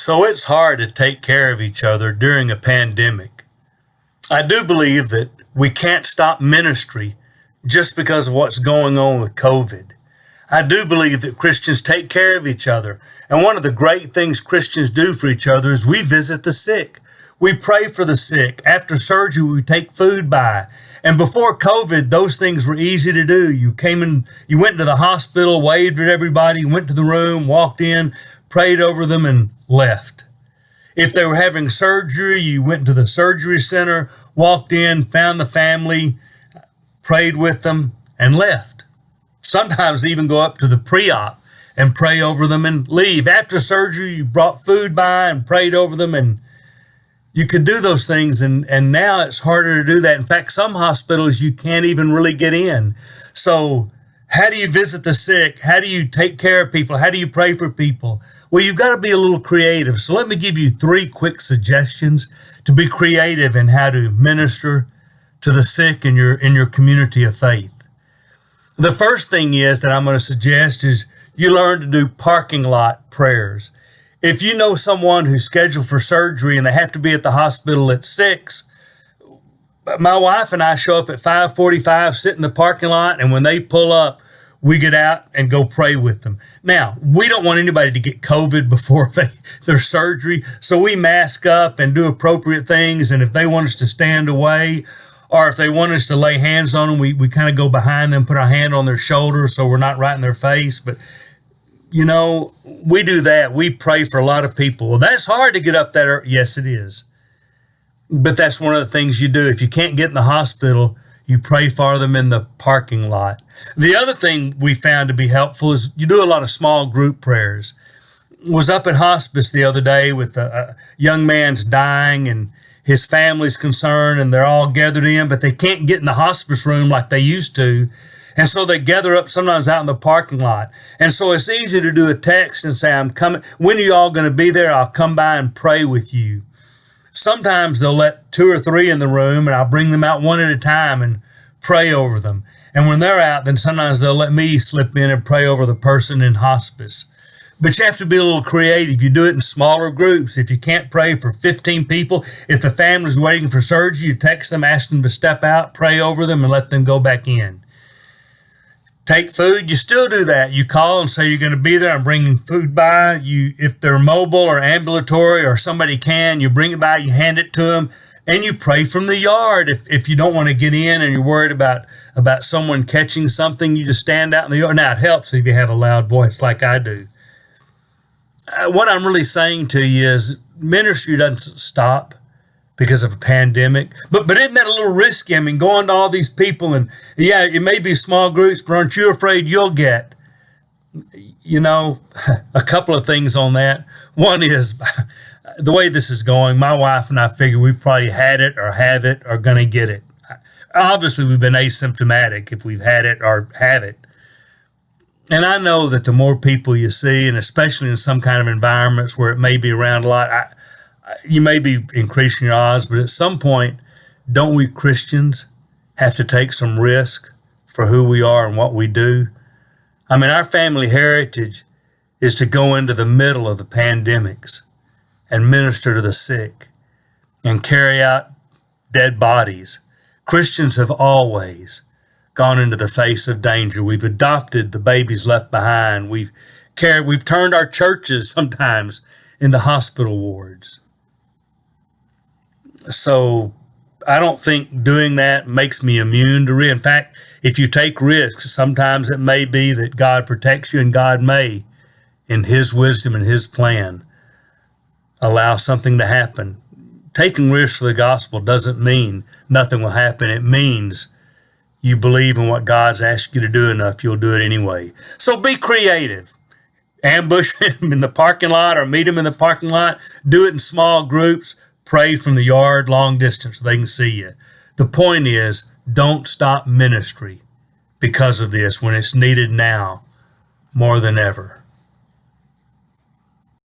So it's hard to take care of each other during a pandemic. I do believe that we can't stop ministry just because of what's going on with COVID. I do believe that Christians take care of each other. And one of the great things Christians do for each other is we visit the sick. We pray for the sick. After surgery, we take food by. And before COVID, those things were easy to do. You went to the hospital, waved at everybody, went to the room, walked in, prayed over them, and left. If they were having surgery, you went to the surgery center, walked in, found the family, prayed with them, and left. Sometimes even go up to the pre-op and pray over them and leave. After surgery, you brought food by and prayed over them, and you could do those things, and now it's harder to do that. In fact, some hospitals you can't even really get in. So how do you visit the sick? How do you take care of people? How do you pray for people? Well, you've got to be a little creative. So let me give you 3 quick suggestions to be creative in how to minister to the sick in your community of faith. The first thing is that I'm going to suggest is you learn to do parking lot prayers. If you know someone who's scheduled for surgery and they have to be at the hospital at 6, my wife and I show up at 5:45, sit in the parking lot, and when they pull up, we get out and go pray with them. Now, we don't want anybody to get COVID before their surgery, so we mask up and do appropriate things, and if they want us to stand away, or if they want us to lay hands on them, we kind of go behind them, put our hand on their shoulder so we're not right in their face. But we do that. We pray for a lot of people. Well, that's hard to get up there. Yes, it is. But that's one of the things you do. If you can't get in the hospital, you pray for them in the parking lot. The other thing we found to be helpful is you do a lot of small group prayers. Was up at hospice the other day with a young man's dying and his family's concerned, and they're all gathered in, but they can't get in the hospice room like they used to. And so they gather up sometimes out in the parking lot. And so it's easy to do a text and say, I'm coming. When are you all going to be there? I'll come by and pray with you. Sometimes they'll let 2 or 3 in the room, and I'll bring them out one at a time and pray over them. And when they're out, then sometimes they'll let me slip in and pray over the person in hospice. But you have to be a little creative. You do it in smaller groups. If you can't pray for 15 people, if the family's waiting for surgery, you text them, ask them to step out, pray over them, and let them go back in. Take food, you still do that. You call and say you're going to be there. I'm bringing food by. If they're mobile or ambulatory or somebody can, you bring it by, you hand it to them, and you pray from the yard. If you don't want to get in and you're worried about someone catching something, you just stand out in the yard. Now, it helps if you have a loud voice like I do. What I'm really saying to you is ministry doesn't stop because of a pandemic. But isn't that a little risky? I mean, going to all these people and, yeah, it may be small groups, but aren't you afraid you'll get, a couple of things on that. One is the way this is going, my wife and I figure we've probably had it or have it or going to get it. Obviously, we've been asymptomatic if we've had it or have it. And I know that the more people you see, and especially in some kind of environments where it may be around a lot, you may be increasing your odds, but at some point, don't we Christians have to take some risk for who we are and what we do? I mean, our family heritage is to go into the middle of the pandemics and minister to the sick and carry out dead bodies. Christians have always gone into the face of danger. We've adopted the babies left behind. We've turned our churches sometimes into hospital wards. So I don't think doing that makes me immune to risk. In fact, if you take risks, sometimes it may be that God protects you, and God may, in His wisdom and His plan, allow something to happen. Taking risks for the gospel doesn't mean nothing will happen. It means you believe in what God's asked you to do enough, you'll do it anyway. So be creative. Ambush him in the parking lot or meet him in the parking lot. Do it in small groups. Pray from the yard, long distance, so they can see you. The point is, don't stop ministry because of this when it's needed now more than ever.